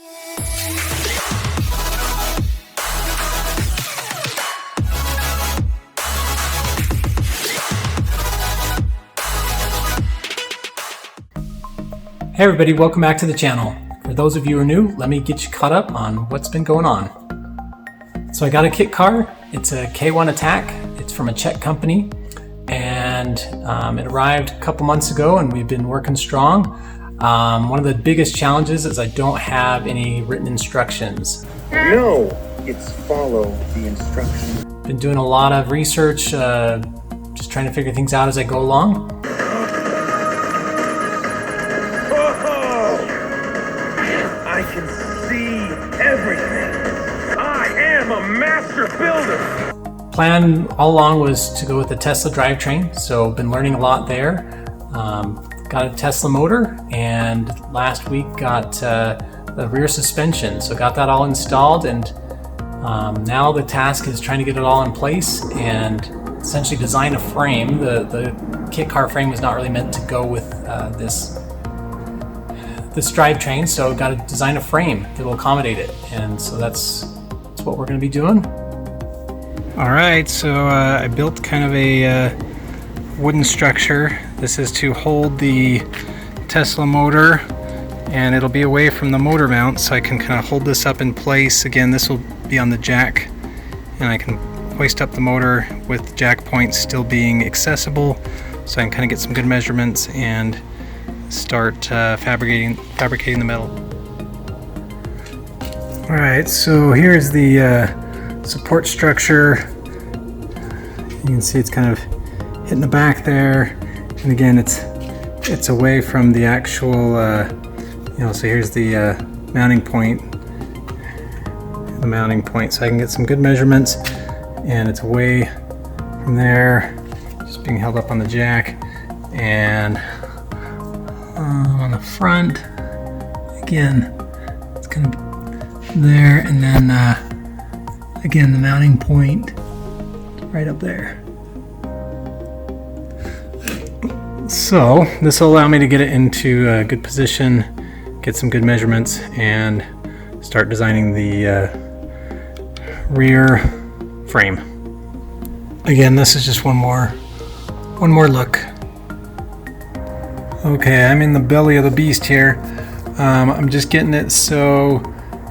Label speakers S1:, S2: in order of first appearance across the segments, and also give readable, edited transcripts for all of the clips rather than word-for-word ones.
S1: Hey everybody, welcome back to the channel. For those of you who are new, let me get you caught up on what's been going on. So I got a kit car. It's a K1 Attack. It's from a Czech company, and it arrived a couple months ago, and we've been working strong. One of the biggest challenges is I don't have any written instructions.
S2: No, it's follow the instructions.
S1: Been doing a lot of research, just trying to figure things out as I go along.
S2: I can see everything. I am a master builder.
S1: Plan all along was to go with the Tesla drivetrain, so been learning a lot there. Got a Tesla motor, and last week got the rear suspension, so got that all installed, and now the task is trying to get it all in place and essentially design a frame. The kit car frame was not really meant to go with this drivetrain, so got to design a frame that will accommodate it, and so that's what we're going to be doing.
S3: All right, so I built kind of a wooden structure. This is to hold the Tesla motor, and it'll be away from the motor mount, so I can kind of hold this up in place. Again, this will be on the jack, and I can hoist up the motor with jack points still being accessible, so I can kind of get some good measurements and start fabricating the metal. All right, so here's the support structure. You can see it's kind of hitting the back there, and again it's away from the actual so here's the mounting point, so I can get some good measurements, and it's away from there, just being held up on the jack, and on the front again it's kind of there, and then again the mounting point right up there. So this will allow me to get it into a good position, get some good measurements, and start designing the rear frame. Again, this is just one more look. Okay, I'm in the belly of the beast here. I'm just getting it so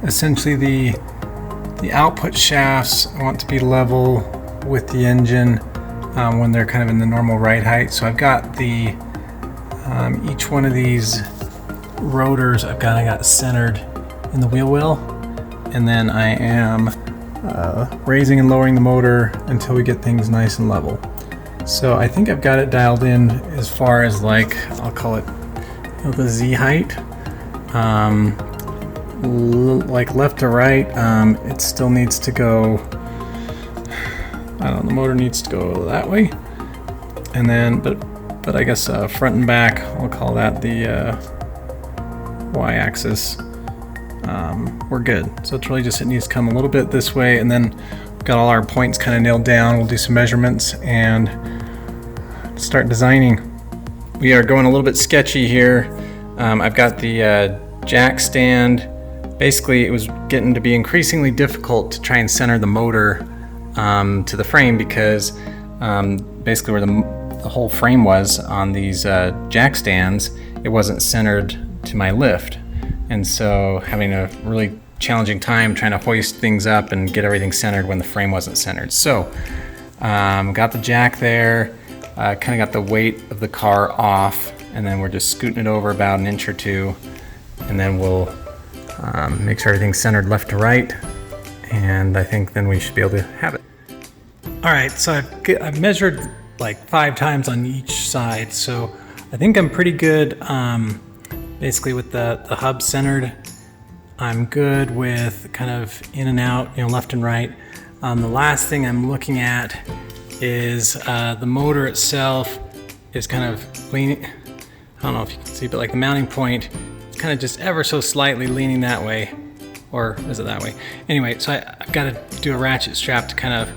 S3: essentially the output shafts I want to be level with the engine when they're kind of in the normal ride height. So I've got the each one of these rotors I got centered in the wheel well, and then I am raising and lowering the motor until we get things nice and level. So I think I've got it dialed in as far as, like, I'll call it, the Z height. Like left to right, it still needs to go, I don't know, the motor needs to go that way. And then, but I guess front and back, I'll call that the Y-axis. We're good. So it's really just, it needs to come a little bit this way, and then we've got all our points kind of nailed down. We'll do some measurements and start designing. We are going a little bit sketchy here. I've got the jack stand. Basically, it was getting to be increasingly difficult to try and center the motor to the frame, because basically where the whole frame was on these jack stands, it wasn't centered to my lift. And so having a really challenging time trying to hoist things up and get everything centered when the frame wasn't centered. So got the jack there, kind of got the weight of the car off, and then we're just scooting it over about an inch or two, and then we'll make sure everything's centered left to right, and I think then we should be able to have it. All right, so I've measured like 5 times on each side, so I think I'm pretty good. Basically with the hub centered, I'm good with kind of in and out, left and right. The last thing I'm looking at is the motor itself is kind of leaning. I don't know if you can see, but like the mounting point is kind of just ever so slightly leaning that way, or is it that way? Anyway, so I've got to do a ratchet strap to kind of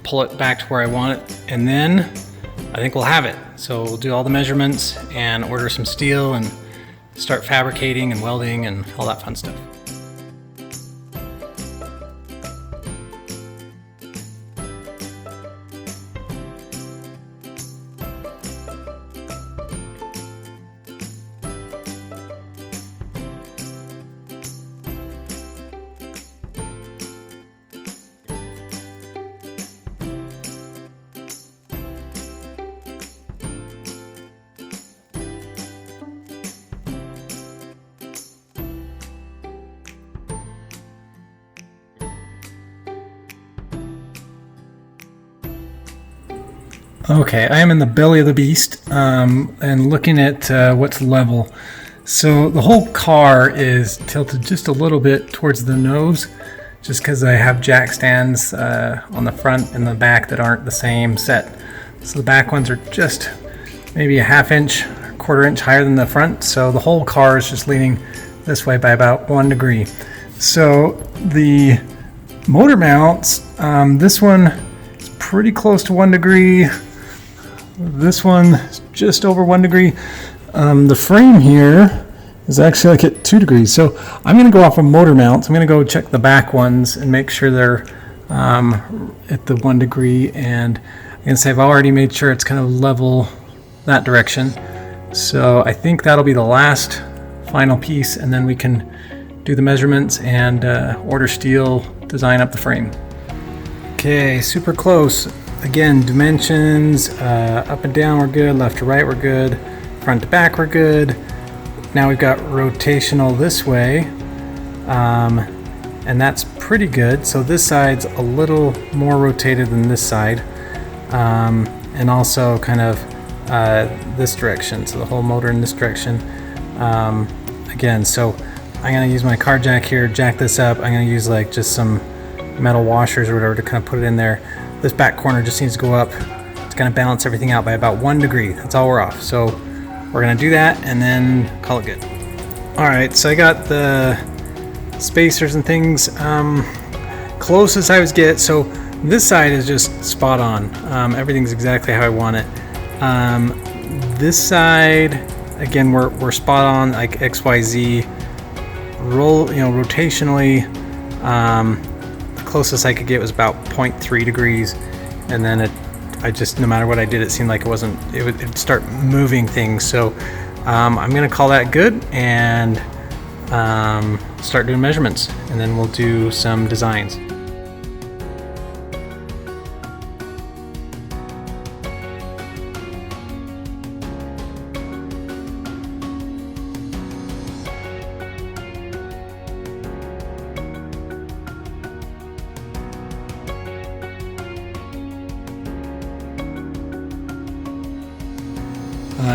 S3: pull it back to where I want it, and then I think we'll have it. So we'll do all the measurements and order some steel and start fabricating and welding and all that fun stuff. Okay, I am in the belly of the beast and looking at what's level. So the whole car is tilted just a little bit towards the nose, just because I have jack stands on the front and the back that aren't the same set. So the back ones are just maybe a half inch, quarter inch higher than the front. So the whole car is just leaning this way by about 1 degree. So the motor mounts, this one is pretty close to 1 degree. This one is just over 1 degree. The frame here is actually like at 2 degrees. So I'm going to go off of motor mounts. I'm going to go check the back ones and make sure they're at the 1 degree. And I'm going to say I've already made sure it's kind of level that direction. So I think that'll be the last final piece, and then we can do the measurements and order steel, design up the frame. Okay, super close. Again, dimensions, up and down we're good, left to right we're good, front to back we're good. Now we've got rotational this way, and that's pretty good. So this side's a little more rotated than this side, and also kind of this direction, so the whole motor in this direction. Again, so I'm going to use my car jack here, jack this up. I'm going to use like just some metal washers or whatever to kind of put it in there. This back corner just needs to go up. It's going to balance everything out by about 1 degree. That's all we're off. So we're going to do that and then call it good. All right, so I got the spacers and things close as I was get. So this side is just spot on. Everything's exactly how I want it. This side, again, we're spot on, like XYZ. Roll, rotationally, the closest I could get was about 0.3 degrees, and then I just, no matter what I did, it seemed like it'd start moving things. So I'm gonna call that good and start doing measurements, and then we'll do some designs.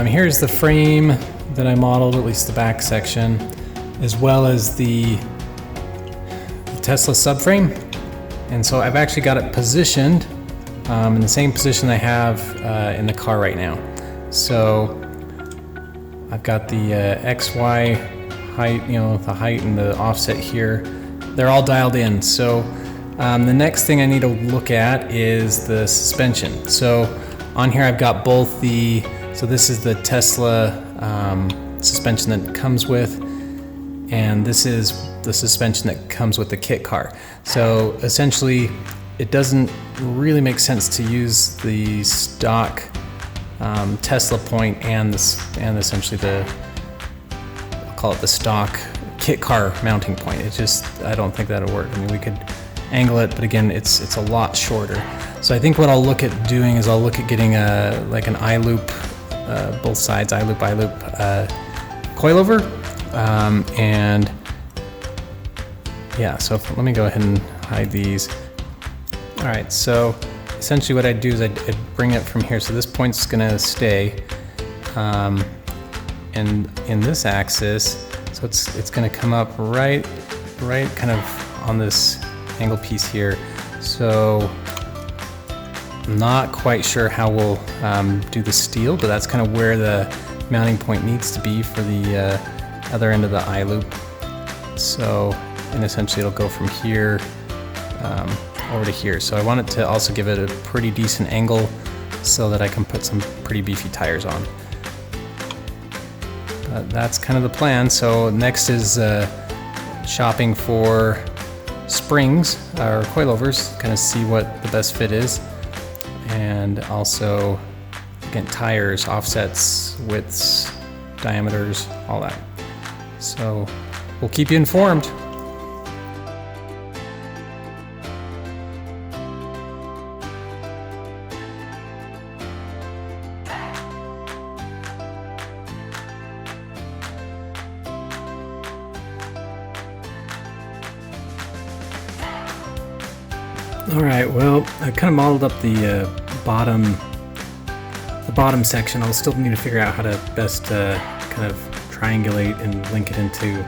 S3: Here's the frame that I modeled, at least the back section, as well as the Tesla subframe. And so I've actually got it positioned in the same position I have in the car right now. So I've got the XY height, the height and the offset here. They're all dialed in. So the next thing I need to look at is the suspension. So on here I've got both so this is the Tesla suspension that it comes with, and this is the suspension that comes with the kit car. So essentially, it doesn't really make sense to use the stock Tesla point and essentially I'll call it the stock kit car mounting point. I don't think that'll work. I mean, we could angle it, but again, it's a lot shorter. So I think what I'll look at doing is I'll look at getting like an eye loop. Both sides, eye loop, coilover, and yeah, so let me go ahead and hide these. All right, so essentially what I'd do is I'd bring it from here, so this point's gonna stay, and in this axis, so it's gonna come up right kind of on this angle piece here. So I'm not quite sure how we'll do the steel, but that's kind of where the mounting point needs to be for the other end of the eye loop. So, and essentially it'll go from here over to here. So I want it to also give it a pretty decent angle so that I can put some pretty beefy tires on. But that's kind of the plan. So next is shopping for springs or coilovers, kind of see what the best fit is. And also, again, tires, offsets, widths, diameters, all that. So we'll keep you informed. All right, well, I kind of modeled up the bottom the bottom section, I'll still need to figure out how to best kind of triangulate and link it into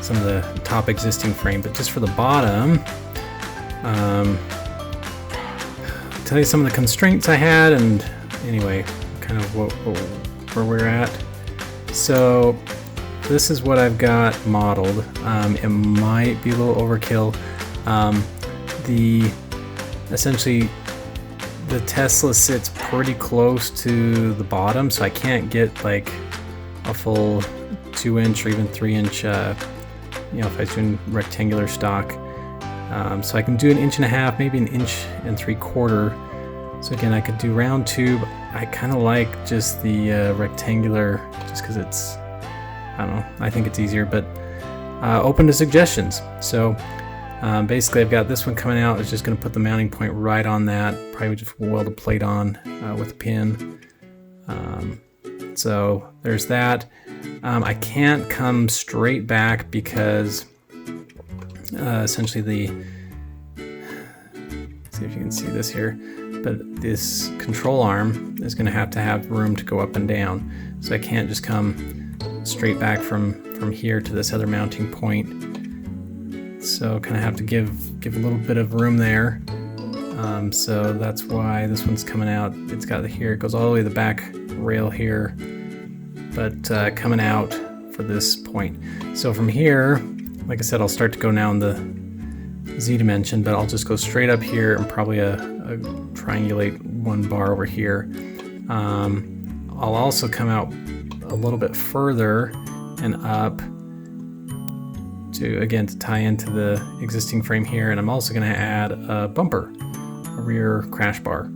S3: some of the top existing frame. But just for the bottom, I'll tell you some of the constraints I had, and anyway, kind of where we're at. So this is what I've got modeled. It might be a little overkill. Essentially the Tesla sits pretty close to the bottom, so I can't get like a full 2-inch or even 3-inch, if I was doing rectangular stock. So I can do 1.5 inches, maybe 1.75 inches. So again, I could do round tube. I kind of like just the rectangular, just because it's, I don't know, I think it's easier, but open to suggestions. So basically I've got this one coming out. It's just going to put the mounting point right on that. Probably just weld a plate on with a pin. So there's that. I can't come straight back because essentially see if you can see this here, but this control arm is going to have room to go up and down. So I can't just come straight back from here to this other mounting point. So kind of have to give a little bit of room there. So that's why this one's coming out. It's got here, it goes all the way to the back rail here, but coming out for this point. So from here, like I said, I'll start to go now in the Z dimension, but I'll just go straight up here and probably triangulate one bar over here. I'll also come out a little bit further and up to tie into the existing frame here, and I'm also going to add a bumper, a rear crash bar.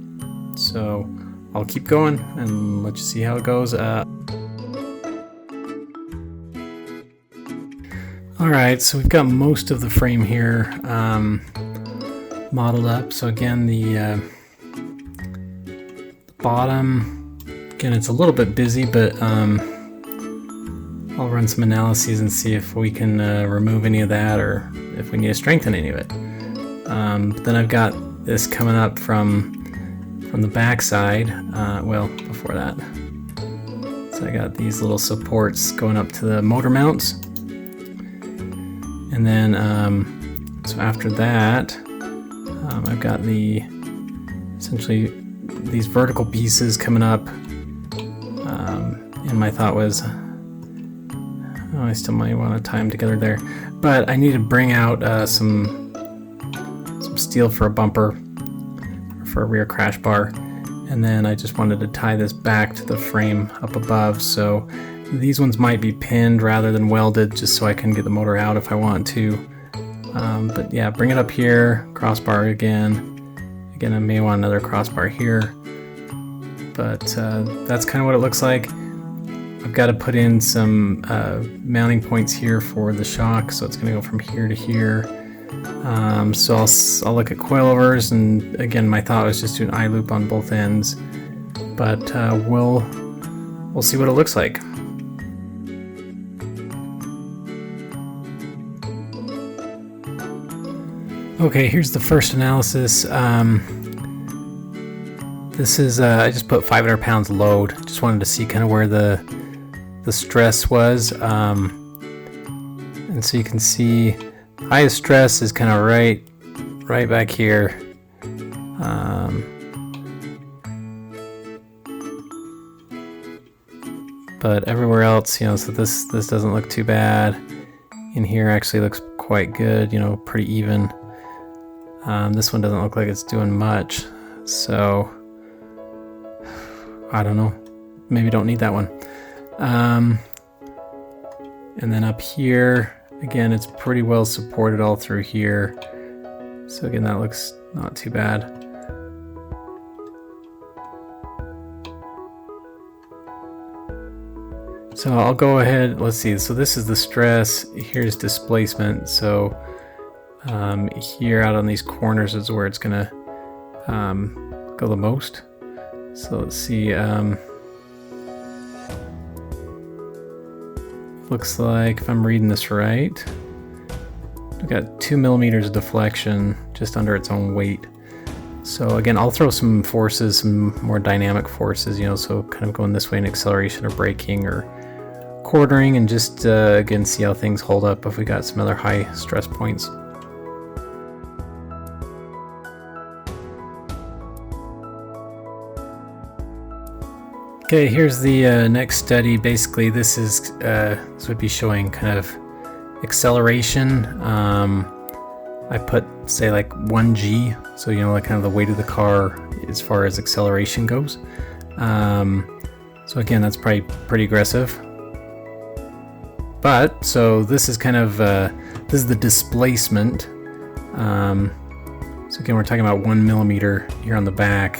S3: So I'll keep going and let you see how it goes. Alright, so we've got most of the frame here modeled up. So again, the bottom, again, it's a little bit busy, but I'll run some analyses and see if we can remove any of that, or if we need to strengthen any of it. But then I've got this coming up from the back side, well, before that. So I got these little supports going up to the motor mounts. And then, so after that, I've got essentially these vertical pieces coming up. And my thought was, I still might want to tie them together there, but I need to bring out some steel for a bumper, or for a rear crash bar, and then I just wanted to tie this back to the frame up above. So these ones might be pinned rather than welded, just so I can get the motor out if I want to. But yeah, bring it up here, crossbar again. Again, I may want another crossbar here, but that's kind of what it looks like. I've got to put in some mounting points here for the shock, so it's going to go from here to here. So I'll look at coilovers, and again, my thought was just do an eye loop on both ends, but we'll see what it looks like. Okay, here's the first analysis. This is I just put 500 pounds load. Just wanted to see kind of where the stress was, and so you can see highest stress is kind of right back here. But everywhere else, so this doesn't look too bad. In here actually looks quite good, pretty even. This one doesn't look like it's doing much, so I don't know, maybe don't need that one. And then up here, again, it's pretty well supported all through here, so again, that looks not too bad. So I'll go ahead, let's see, so this is the stress, here's displacement, so here out on these corners is where it's gonna go the most. So let's see, looks like, if I'm reading this right, we've got 2 millimeters of deflection just under its own weight.
S1: So again, I'll throw some forces, some more dynamic forces, so kind of going this way in acceleration or braking or quartering, and just again see how things hold up if we got some other high stress points. Okay, here's the next study. Basically, this would be showing kind of acceleration. I put, say, like 1G, so like kind of the weight of the car as far as acceleration goes. So again, that's probably pretty aggressive. But so this is kind of this is the displacement. So again, we're talking about 1 millimeter here on the back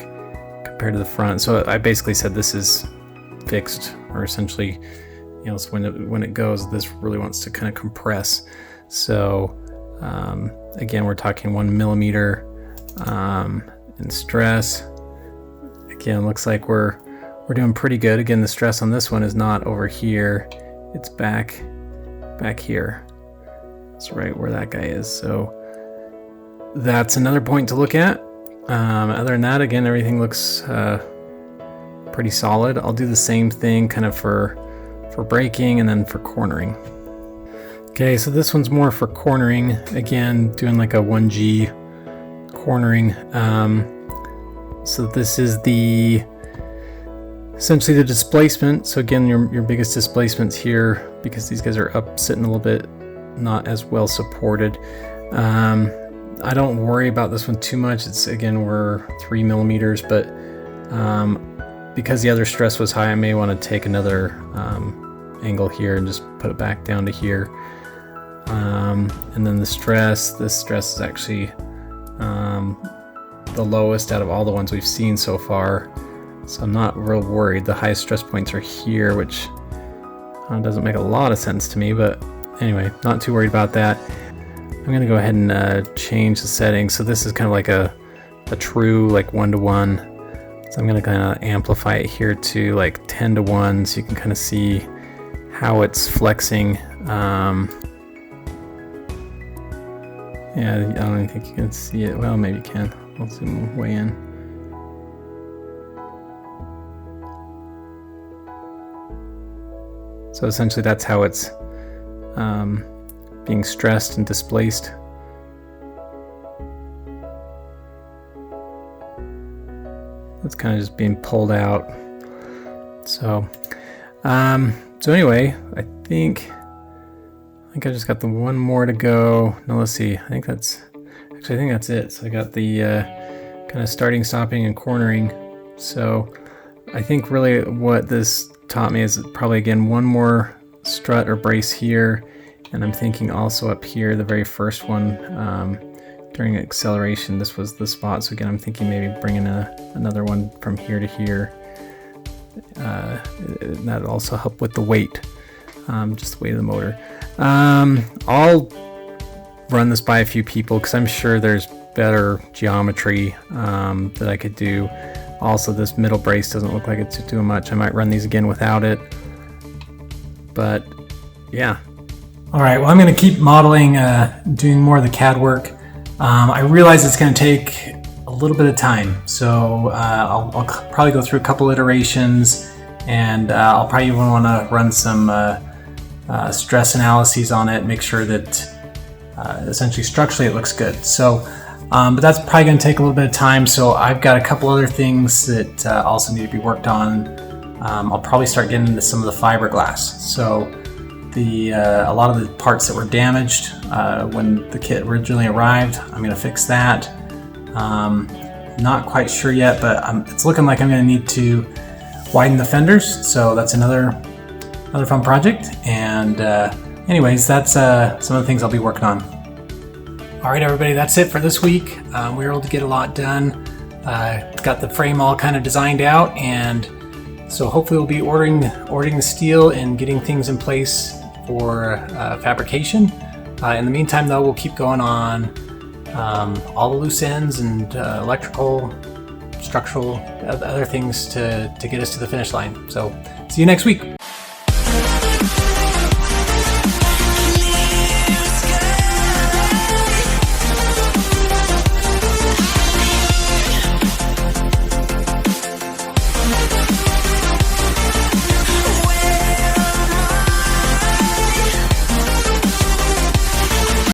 S1: compared to the front. So I basically said this is fixed, or essentially, so when it goes, this really wants to kind of compress. So again, we're talking 1 millimeter in stress. Again, looks like we're doing pretty good. Again, the stress on this one is not over here; it's back here. That's right where that guy is. So that's another point to look at. Other than that, again, everything looks pretty solid. I'll do the same thing kind of for braking and then for cornering. Okay, so this one's more for cornering. Again, doing like a 1G cornering. So this is essentially the displacement. So again, your biggest displacement's here because these guys are up, sitting a little bit not as well supported. I don't worry about this one too much. It's, again, we're 3 millimeters, but because the other stress was high, I may want to take another angle here and just put it back down to here. And then this stress is actually the lowest out of all the ones we've seen so far. So I'm not real worried. The highest stress points are here, which doesn't make a lot of sense to me, but anyway, not too worried about that. I'm going to go ahead and change the settings. So this is kind of like a true like 1-to-1. So I'm going to kind of amplify it here to like 10-to-1, so you can kind of see how it's flexing. Yeah, I don't even think you can see it. Well, maybe you can. I'll zoom way in. So essentially that's how it's being stressed and displaced. It's kind of just being pulled out. So anyway, I think I just got the one more to go. No, let's see. I think that's it. So I got the kind of starting, stopping, and cornering. So I think really what this taught me is probably, again, one more strut or brace here. And I'm thinking also up here, the very first one, during acceleration, this was the spot. So again, I'm thinking maybe bringing another one from here to here. That'll also help with the weight, just the weight of the motor. I'll run this by a few people because I'm sure there's better geometry that I could do. Also, this middle brace doesn't look like it's doing much. I might run these again without it. But yeah. All right, well, I'm going to keep modeling, doing more of the CAD work. I realize it's going to take a little bit of time, so I'll probably go through a couple iterations, and I'll probably even want to run some stress analyses on it, make sure that essentially structurally it looks good. So, but that's probably going to take a little bit of time, so I've got a couple other things that also need to be worked on. I'll probably start getting into some of the fiberglass. So a lot of the parts that were damaged when the kit originally arrived, I'm going to fix that. Not quite sure yet, but it's looking like I'm going to need to widen the fenders, so that's another fun project. And anyways, that's some of the things I'll be working on. All right, everybody, that's it for this week. We were able to get a lot done. Got the frame all kind of designed out, and so hopefully we'll be ordering the steel and getting things in place for fabrication. In the meantime, though, we'll keep going on all the loose ends and electrical, structural, other things to get us to the finish line. So see you next week.